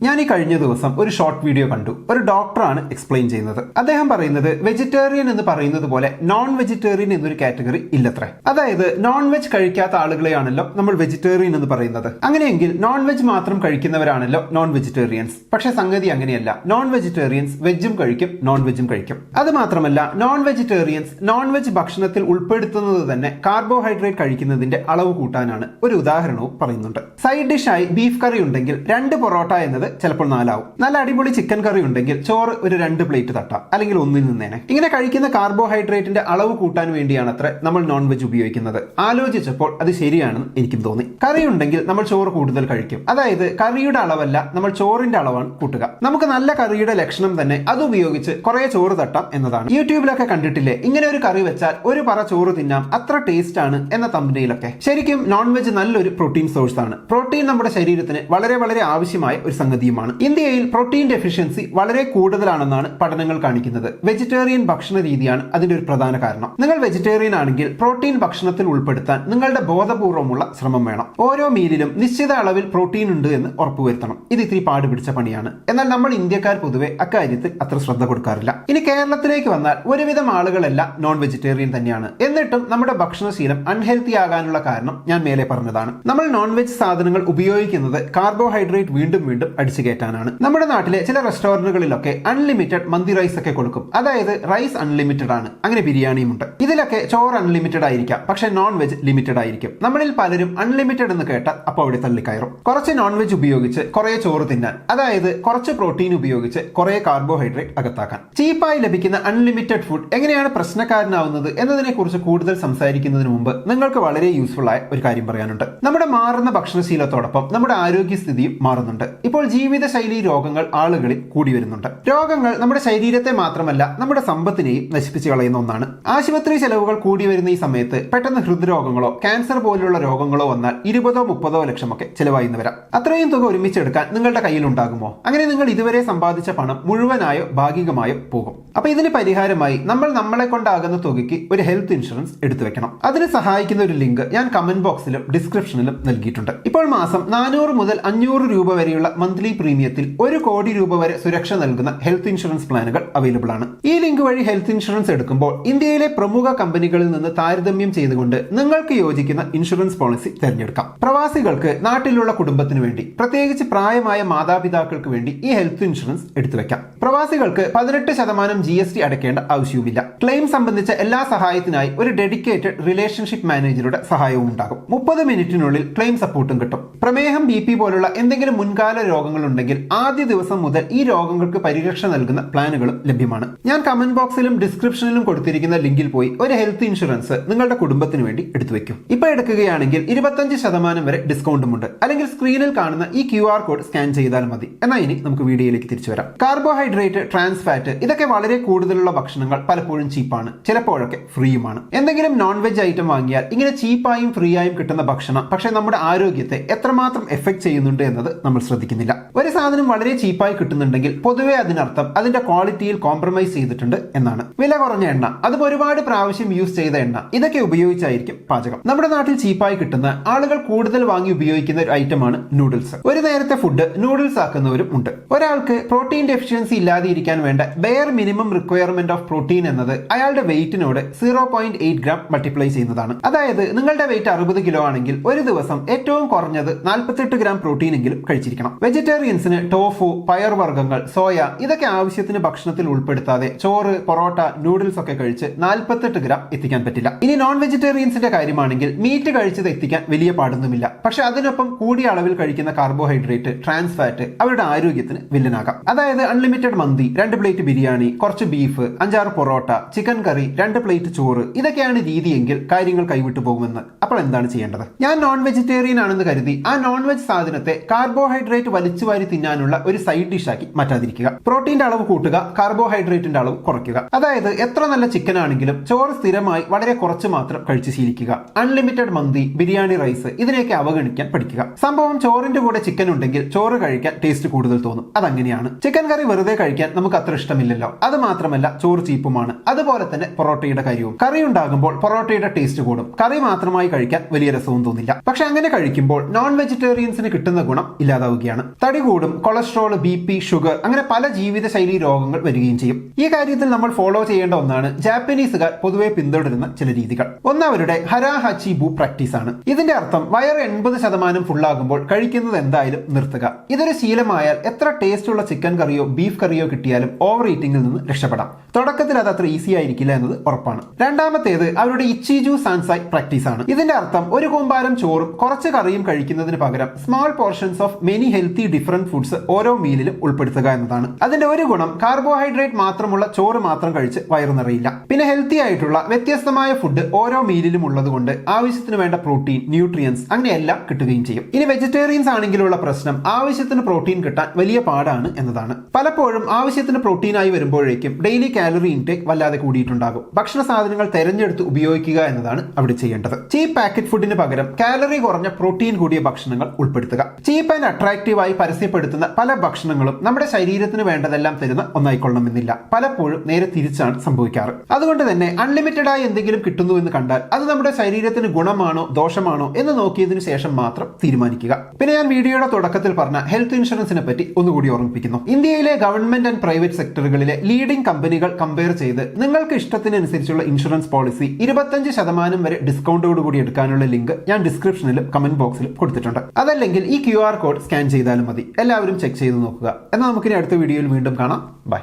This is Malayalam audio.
ഞാൻ ഈ കഴിഞ്ഞ ദിവസം ഒരു ഷോർട്ട് വീഡിയോ കണ്ടു. ഒരു ഡോക്ടറാണ് എക്സ്പ്ലെയിൻ ചെയ്യുന്നത്. അദ്ദേഹം പറയുന്നത് വെജിറ്റേറിയൻ എന്ന് പറയുന്നത് പോലെ നോൺ വെജിറ്റേറിയൻ എന്നൊരു കാറ്റഗറി ഇല്ലത്രേ. അതായത് നോൺ വെജ് കഴിക്കാത്ത ആളുകളെയാണല്ലോ നമ്മൾ വെജിറ്റേറിയൻ എന്ന് പറയുന്നത്. അങ്ങനെയെങ്കിൽ നോൺ വെജ് മാത്രം കഴിക്കുന്നവരാണല്ലോ നോൺ വെജിറ്റേറിയൻസ്. പക്ഷെ സംഗതി അങ്ങനെയല്ല. നോൺ വെജിറ്റേറിയൻസ് വെജും കഴിക്കും, നോൺ വെജും കഴിക്കും. അത് മാത്രമല്ല, നോൺ വെജിറ്റേറിയൻസ് നോൺ വെജ് ഭക്ഷണത്തിൽ ഉൾപ്പെടുത്തുന്നത് തന്നെ കാർബോഹൈഡ്രേറ്റ് കഴിക്കുന്നതിന്റെ അളവ് കൂട്ടാനാണ്. ഒരു ഉദാഹരണവും പറയുന്നുണ്ട്. സൈഡ് ഡിഷായി ബീഫ് കറി ഉണ്ടെങ്കിൽ 2 പൊറോട്ട എന്നത് ചിലപ്പോൾ 4 ആവും. നല്ല അടിപൊളി ചിക്കൻ കറി ഉണ്ടെങ്കിൽ ചോറ് ഒരു 2 പ്ലേറ്റ് തട്ടാം, അല്ലെങ്കിൽ ഒന്നിൽ നിന്നേനെ. ഇങ്ങനെ കഴിക്കുന്ന കാർബോഹൈഡ്രേറ്റിന്റെ അളവ് കൂട്ടാൻ വേണ്ടിയാണ് അത്ര നമ്മൾ നോൺ വെജ് ഉപയോഗിക്കുന്നത്. ആലോചിച്ചപ്പോൾ അത് ശരിയാണെന്ന് എനിക്കും തോന്നി. കറി ഉണ്ടെങ്കിൽ നമ്മൾ ചോറ് കൂടുതൽ കഴിക്കും. അതായത് കറിയുടെ അളവല്ല, നമ്മൾ ചോറിന്റെ അളവാണ് കൂട്ടുക. നമുക്ക് നല്ല കറിയുടെ ലക്ഷണം തന്നെ അത് ഉപയോഗിച്ച് കുറെ ചോറ് തട്ടാം എന്നതാണ്. യൂട്യൂബിലൊക്കെ കണ്ടിട്ടില്ലേ, ഇങ്ങനെ ഒരു കറി വെച്ചാൽ ഒരു പറ ചോറ് തിന്നാം, അത്ര ടേസ്റ്റ് ആണ് എന്ന തമ്പനയിലൊക്കെ. ശരിക്കും നോൺ വെജ് നല്ലൊരു പ്രോട്ടീൻ സോഴ്സ് ആണ്. പ്രോട്ടീൻ നമ്മുടെ ശരീരത്തിന് വളരെ വളരെ ആവശ്യമായ ഒരു സംഗതിയുമാണ്. ഇന്ത്യയിൽ പ്രോട്ടീൻ ഡെഫിഷ്യൻസി വളരെ കൂടുതലാണെന്നാണ് പഠനങ്ങൾ കാണിക്കുന്നത്. വെജിറ്റേറിയൻ ഭക്ഷണ രീതിയാണ് അതിന്റെ ഒരു പ്രധാന കാരണം. നിങ്ങൾ വെജിറ്റേറിയൻ ആണെങ്കിൽ പ്രോട്ടീൻ ഭക്ഷണത്തിൽ ഉൾപ്പെടുത്താൻ നിങ്ങളുടെ ബോധപൂർവമുള്ള ശ്രമം വേണം. ഓരോ മീലിലും നിശ്ചിത അളവിൽ പ്രോട്ടീൻ ഉണ്ട് എന്ന് ഉറപ്പുവരുത്തണം. ഇത് ഇത്തിരി പാടുപിടിച്ച പണിയാണ്. എന്നാൽ നമ്മൾ ഇന്ത്യക്കാർ പൊതുവെ അക്കാര്യത്തിൽ അത്ര ശ്രദ്ധ കൊടുക്കാറില്ല. ഇനി കേരളത്തിലേക്ക് വന്നാൽ ഒരുവിധം ആളുകളെല്ലാം നോൺ വെജിറ്റേറിയൻ തന്നെയാണ്. എന്നിട്ടും നമ്മുടെ ഭക്ഷണശീലം അൺഹെൽത്തി ആകാനുള്ള കാരണം ഞാൻ മേലെ പറഞ്ഞതാണ്. നമ്മൾ നോൺ വെജ് സാധനങ്ങൾ ഉപയോഗിക്കുന്നത് കാർബോഹൈഡ്രേറ്റ് വീണ്ടും വീണ്ടും അടിച്ചു കയറ്റാനാണ്. നമ്മുടെ നാട്ടിലെ ചില റെസ്റ്റോറന്റുകളിലൊക്കെ അൺലിമിറ്റഡ് മന്തി റൈസ് ഒക്കെ കൊടുക്കും. അതായത് റൈസ് അൺലിമിറ്റഡ് ആണ്. അങ്ങനെ ബിരിയാണിയും ഉണ്ട്. ഇതിലൊക്കെ ചോറ് അൺലിമിറ്റഡ് ആയിരിക്കാം, പക്ഷെ നോൺ വെജ് ലിമിറ്റഡ് ആയിരിക്കും. നമ്മളിൽ പലരും അൺലിമിറ്റഡ് എന്ന് കേട്ടാൽ അപ്പോൾ അവിടെ തള്ളിക്കയറും. കുറച്ച് നോൺ വെജ് ഉപയോഗിച്ച് കുറെ ചോറ് തിന്നാൻ, അതായത് കുറച്ച് പ്രോട്ടീൻ ഉപയോഗിച്ച് കുറെ കാർബോഹൈഡ്രേറ്റ് അകത്താക്കാൻ. ചീപ്പായി ലഭിക്കുന്ന അൺലിമിറ്റഡ് ഫുഡ് എങ്ങനെയാണ് പ്രശ്നക്കാരനാവുന്നത് എന്നതിനെ കുറിച്ച് കൂടുതൽ സംസാരിക്കുന്നതിന് മുമ്പ് നിങ്ങൾക്ക് വളരെ യൂസ്ഫുൾ ആയ ഒരു കാര്യം പറയാനുണ്ട്. നമ്മുടെ മാറുന്ന ഭക്ഷണശീലത്തോടൊപ്പം നമ്മുടെ ആരോഗ്യസ്ഥിതിയും മാറുന്നുണ്ട്. ഇപ്പോൾ ജീവിതശൈലി രോഗങ്ങൾ ആളുകളിൽ കൂടി വരുന്നുണ്ട്. രോഗങ്ങൾ നമ്മുടെ ശരീരത്തെ മാത്രമല്ല നമ്മുടെ സമ്പത്തിനെയും നശിപ്പിച്ചു കളയുന്ന ഒന്നാണ്. ആശുപത്രി ചെലവുകൾ കൂടി വരുന്ന ഈ സമയത്ത് പെട്ടെന്ന് ഹൃദ്രോഗങ്ങളോ ക്യാൻസർ പോലുള്ള രോഗങ്ങളോ വന്നാൽ 20-30 ലക്ഷമൊക്കെ ചെലവായിന്ന് വരാം. അത്രയും തുക ഒരുമിച്ചെടുക്കാൻ നിങ്ങളുടെ കയ്യിൽ ഉണ്ടാകുമോ? അങ്ങനെ നിങ്ങൾ ഇതുവരെ സമ്പാദിച്ച പണം മുഴുവനായോ ഭാഗികമായോ പോകും. അപ്പൊ ഇതിന് പരിഹാരമായി നമ്മൾ നമ്മളെ കൊണ്ടാകുന്ന തുകയ്ക്ക് ഒരു ഹെൽത്ത് ഇൻഷുറൻസ് എടുത്തു വെക്കണം. അതിന് സഹായിക്കുന്ന ഒരു ലിങ്ക് ഞാൻ കമന്റ് ബോക്സിലും ഡിസ്ക്രിപ്ഷനിലും നൽകിയിട്ടുണ്ട്. ഇപ്പോൾ മാസം 400 മുതൽ 500 രൂപ വരെയുള്ള മന്ത്ലി പ്രീമിയത്തിൽ 1 കോടി രൂപ വരെ സുരക്ഷ നൽകുന്ന ഹെൽത്ത് ഇൻഷുറൻസ് പ്ലാനുകൾ അവൈലബിൾ ആണ്. ഈ ലിങ്ക് വഴി ഹെൽത്ത് ഇൻഷുറൻസ് എടുക്കുമ്പോൾ ഇന്ത്യയിലെ പ്രമുഖ കമ്പനികളിൽ നിന്ന് താരതമ്യം ചെയ്തുകൊണ്ട് നിങ്ങൾക്ക് യോജിക്കുന്ന ഇൻഷുറൻസ് പോളിസി തിരഞ്ഞെടുക്കാം. പ്രവാസികൾക്ക്, നാട്ടിലുള്ള കുടുംബത്തിന് വേണ്ടി, പ്രത്യേകിച്ച് പ്രായമായ മാതാപിതാക്കൾക്ക് വേണ്ടി ഈ ഹെൽത്ത് ഇൻഷുറൻസ് എടുത്തു വെക്കാം. പ്രവാസികൾക്ക് 18% GST അടയ്ക്കേണ്ട ആവശ്യവുമില്ല. ക്ലെയിം സംബന്ധിച്ച എല്ലാ സഹായത്തിനായി ഒരു ഡെഡിക്കേറ്റഡ് റിലേഷൻഷിപ്പ് മാനേജറുടെ സഹായവും ഉണ്ടാകും. 30 മിനിറ്റിനുള്ളിൽ ക്ലെയിം സപ്പോർട്ടും കിട്ടും. പ്രമേഹം, BP പോലുള്ള എന്തെങ്കിലും മുൻകാല രോഗങ്ങൾ ഉണ്ടെങ്കിൽ ആദ്യ ദിവസം മുതൽ ഈ രോഗങ്ങൾക്ക് പരിരക്ഷ നൽകുന്ന പ്ലാനുകളും ലഭ്യമാണ്. ഞാൻ കമന്റ് ബോക്സിലും ഡിസ്ക്രിപ്ഷനിലും കൊടുത്തിരിക്കുന്ന ലിങ്കിൽ പോയി ഒരു ഹെൽത്ത് ഇൻഷുറൻസ് നിങ്ങളുടെ കുടുംബത്തിന് വേണ്ടി എടുത്തു വെക്കും. ഇപ്പൊ എടുക്കുകയാണെങ്കിൽ 25% വരെ ഡിസ്കൗണ്ടും ഉണ്ട്. അല്ലെങ്കിൽ സ്ക്രീനിൽ കാണുന്ന ഈ QR കോഡ് സ്കാൻ ചെയ്താൽ മതി. എന്നാൽ ഇനി നമുക്ക് വീഡിയോയിലേക്ക് തിരിച്ചു വരാം. കാർബോഹൈഡ്രേറ്റ്, ട്രാൻസ് ഫാറ്റ് ഇതൊക്കെ വളരെ കൂടുതലുള്ള ഭക്ഷണങ്ങൾ പലപ്പോഴും ചീപ്പാണ്, ചിലപ്പോഴൊക്കെ ഫ്രീയുമാണ്. എന്തെങ്കിലും നോൺ വെജ് ഐറ്റം വാങ്ങിയാൽ ഇങ്ങനെ ചീപ്പായും ഫ്രീ ആയും കിട്ടുന്ന ഭക്ഷണം പക്ഷേ നമ്മുടെ ആരോഗ്യത്തെ എത്രമാത്രം എഫക്ട് ചെയ്യുന്നുണ്ട് എന്നത് നമ്മൾ ശ്രദ്ധിക്കുന്നില്ല. ഒരു സാധനം വളരെ ചീപ്പായി കിട്ടുന്നുണ്ടെങ്കിൽ പൊതുവെ അതിനർത്ഥം അതിന്റെ ക്വാളിറ്റിയിൽ കോംപ്രമൈസ് ചെയ്തിട്ടുണ്ട് എന്നാണ്. വില കുറഞ്ഞ എണ്ണ, അതും ഒരുപാട് പ്രാവശ്യം യൂസ് ചെയ്ത എണ്ണ, ഇതൊക്കെ ഉപയോഗിച്ചായിരിക്കും പാചകം. നമ്മുടെ നാട്ടിൽ ചീപ്പായി കിട്ടുന്ന, ആളുകൾ കൂടുതൽ വാങ്ങി ഉപയോഗിക്കുന്ന ഒരു ഐറ്റമാണ് നൂഡിൽസ്. ഒരു നേരത്തെ ഫുഡ് നൂഡിൽസ് ആക്കുന്നവരും ഉണ്ട്. ഒരാൾക്ക് പ്രോട്ടീൻ ഡെഫിഷ്യൻസി ഇല്ലാതെ ഇരിക്കാൻ വേണ്ട bare minimum requirement of protein എന്നത് അയാളുടെ വെയിറ്റിനോട് 0.8 ഗ്രാം മൾട്ടിപ്ലൈ ചെയ്യുന്നതാണ്. അതായത് നിങ്ങളുടെ വെയിറ്റ് 60 കിലോ ആണെങ്കിൽ ഒരു ദിവസം ഏറ്റവും കുറഞ്ഞത് 48 ഗ്രാം പ്രോട്ടീൻ എങ്കിലും കഴിച്ചിരിക്കണം. വെജിറ്റേറിയൻസിന് ടോഫു, പയർവർഗ്ഗങ്ങൾ, സോയ ഇതൊക്കെ ആവശ്യത്തിന് ഭക്ഷണത്തിൽ ഉൾപ്പെടുത്താതെ ചോറ്, പൊറോട്ട, നൂഡിൽസ് ഒക്കെ കഴിച്ച് 48 ഗ്രാം എത്തിക്കാൻ പറ്റില്ല. ഇനി നോൺ വെജിറ്റേറിയൻസിന്റെ കാര്യമാണെങ്കിൽ മീറ്റ് കഴിച്ചത് എത്തിക്കാൻ വലിയ പാടൊന്നുമില്ല. പക്ഷെ അതിനൊപ്പം കൂടിയ അളവിൽ കഴിക്കുന്ന കാർബോഹൈഡ്രേറ്റ്, ട്രാൻസ് ഫാറ്റ് അവരുടെ ആരോഗ്യത്തിന് വില്ലനാകാം. അതായത് അൺലിമിറ്റഡ് മന്തി, 2 പ്ലേറ്റ് ബിരിയാണി, കുറച്ച് ബീഫ്, 5-6 പൊറോട്ട, ചിക്കൻ കറി, 2 പ്ലേറ്റ് ചോറ് ഇതൊക്കെയാണ് രീതിയെങ്കിൽ കാര്യങ്ങൾ കൈവിട്ടു പോകുമെന്ന്. അപ്പോൾ എന്താണ് ചെയ്യേണ്ടത്? ഞാൻ നോൺ വെജിറ്റേറിയൻ ആണെന്ന് കരുതി ആ നോൺ വെജ് സാധനത്തെ കാർബോഹൈഡ്രേറ്റ് വലിച്ചുവാരി തിന്നാനുള്ള ഒരു സൈഡ് ഡിഷാക്കി മാറ്റാതിരിക്കുക. പ്രോട്ടീന്റെ അളവ് കൂട്ടുക, കാർബോഹൈഡ്രേറ്റിന്റെ അളവ് കുറയ്ക്കുക. അതായത് എത്ര നല്ല ചിക്കൻ ആണെങ്കിലും ചോറ് സ്ഥിരമായി വളരെ കുറച്ച് മാത്രം കഴിച്ച് ശീലിക്കുക. അൺലിമിറ്റഡ് മന്തി, ബിരിയാണി റൈസ് ഇതിനെയൊക്കെ അവഗണിക്കാൻ പഠിക്കുക. സംഭവം ചോറിന്റെ കൂടെ ചിക്കൻ ഉണ്ടെങ്കിൽ ചോറ് കഴിക്കാൻ ടേസ്റ്റ് കൂടുതൽ തോന്നും. അതങ്ങനെയാണ്. ചിക്കൻ കറി വെറുതെ കഴിക്കാൻ നമുക്ക് അത്ര ഇഷ്ടമില്ലല്ലോ. അത് മാത്രമല്ല ചോറ് ചീപ്പുമാണ്. അതുപോലെ തന്നെ പൊറോട്ടയുടെ കാര്യവും. കറി ഉണ്ടാകുമ്പോൾ പൊറോട്ടയുടെ ടേസ്റ്റ് കൂടും. കറി മാത്രമായി കഴിക്കാൻ വലിയ രസവും തോന്നില്ല. പക്ഷെ അങ്ങനെ കഴിക്കുമ്പോൾ നോൺ വെജിറ്റേറിയൻസിന് കിട്ടുന്ന ഗുണം ഇല്ലാതാവുകയാണ്. തടി തടി കൂടും, കൊളസ്ട്രോൾ, BP, ഷുഗർ അങ്ങനെ പല ജീവിതശൈലി രോഗങ്ങൾ വരികയും ചെയ്യും. ഈ കാര്യത്തിൽ നമ്മൾ ഫോളോ ചെയ്യേണ്ട ഒന്നാണ് ജാപ്പനീസുകാർ പൊതുവെ പിന്തുടരുന്ന ചില രീതികൾ. ഒന്ന് അവരുടെ ഹരാ ഹാച്ചി ബു പ്രാക്ടീസ് ആണ്. ഇതിന്റെ അർത്ഥം വയർ 80% ഫുള്ളാകുമ്പോൾ കഴിക്കുന്നത് എന്തായാലും നിർത്തുക. ഇതൊരു ശീലമായാൽ എത്ര ടേസ്റ്റ് ഉള്ള ചിക്കൻ കറിയോ ബീഫ് കറിയോ കിട്ടിയാലും ഓവർ ഈറ്റിംഗിൽ നിന്ന് രക്ഷപ്പെടാം. തുടക്കത്തിൽ അത് അത്ര ഈസി ആയിരിക്കില്ല എന്നത് ഉറപ്പാണ്. രണ്ടാമത്തേത് അവരുടെ ഇച്ചിജു സാൻസായ് പ്രാക്ടീസ് ആണ്. ഇതിന്റെ അർത്ഥം ഒരു കൂമ്പാരം ചോറും കുറച്ച് കറിയും കഴിക്കുന്നതിന് പകരം small portions of many healthy different foods ഓരോ മീലിലും ഉൾപ്പെടുത്തുക എന്നതാണ്. അതിന്റെ ഒരു ഗുണം കാർബോഹൈഡ്രേറ്റ് മാത്രമുള്ള ചോറ് മാത്രം കഴിച്ച് വയറു നിറയില്ല. പിന്നെ ഹെൽത്തി ആയിട്ടുള്ള വ്യത്യസ്തമായ ഫുഡ് ഓരോ മീലിലും ഉള്ളതുകൊണ്ട് ആവശ്യത്തിന് വേണ്ട പ്രോട്ടീൻ, ന്യൂട്രിയൻസ് അങ്ങനെയെല്ലാം കിട്ടുകയും ചെയ്യും. ഇനി വെജിറ്റേറിയൻസ് ആണെങ്കിലുള്ള പ്രശ്നം ആവശ്യത്തിന് പ്രോട്ടീൻ കിട്ടാൻ വലിയ പാടാണ് എന്നതാണ്. പലപ്പോഴും ആവശ്യത്തിന് പ്രോട്ടീനായി വരുമ്പോഴേക്കും ഡെയിലി കാലറി ഇൻടേക്ക് വല്ലാതെ കൂടിയിട്ടുണ്ടാകും. ഭക്ഷണ സാധനങ്ങൾ തെരഞ്ഞെടുത്ത് ഉപയോഗിക്കുക എന്നതാണ് അവിടെ ചെയ്യേണ്ടത്. ചീപ്പ് പാക്കറ്റ് ഫുഡിന് പകരം കാലറി കുറഞ്ഞ പ്രോട്ടീൻ കൂടിയ ഭക്ഷണങ്ങൾ ഉൾപ്പെടുത്തുക. ചീപ്പ് ആൻഡ് അട്രാക്റ്റീവായി പരസ്യപ്പെടുത്തുന്ന പല ഭക്ഷണങ്ങളും നമ്മുടെ ശരീരത്തിന് വേണ്ടതെല്ലാം തരുന്ന ഒന്നായിക്കൊള്ളണമെന്നില്ല. പലപ്പോഴും നേരെ തിരിച്ചാണ് സംഭവിക്കാറ്. അതുകൊണ്ട് തന്നെ അൺലിമിറ്റഡ് ആയി എന്തെങ്കിലും കിട്ടുന്നു എന്ന് കണ്ടാൽ അത് നമ്മുടെ ശരീരത്തിന് ഗുണമാണോ ദോഷമാണോ എന്ന് നോക്കിയതിനു ശേഷം മാത്രം തീരുമാനിക്കുക. പിന്നെ ഞാൻ വീഡിയോയുടെ തുടക്കത്തിൽ പറഞ്ഞ ഹെൽത്ത് ഇൻഷുറൻസിനെ പറ്റി ഒന്നുകൂടി ഓർമ്മിപ്പിക്കുന്നു. ഇന്ത്യയിലെ ഗവൺമെന്റ് ആൻഡ് പ്രൈവറ്റ് സെക്ടറുകളിലെ ലീഡിംഗ് കമ്പനികൾ കമ്പയർ ചെയ്ത് നിങ്ങൾക്ക് ഇഷ്ടത്തിനനുസരിച്ചുള്ള ഇൻഷുറൻസ് പോളിസി 25% വരെ ഡിസ്കൗണ്ടോടുകൂടി എടുക്കാനുള്ള ലിങ്ക് ഞാൻ ഡിസ്ക്രിപ്ഷനിലും കമന്റ് ബോക്സിലും കൊടുത്തിട്ടുണ്ട്. അതല്ലെങ്കിൽ ഈ QR കോഡ് സ്കാൻ ചെയ്താലും മതി. എല്ലാവരും ചെക്ക് ചെയ്ത് നോക്കുക. എന്നാൽ നമുക്കിനി അടുത്ത വീഡിയോയിൽ വീണ്ടും കാണാം. ബൈ.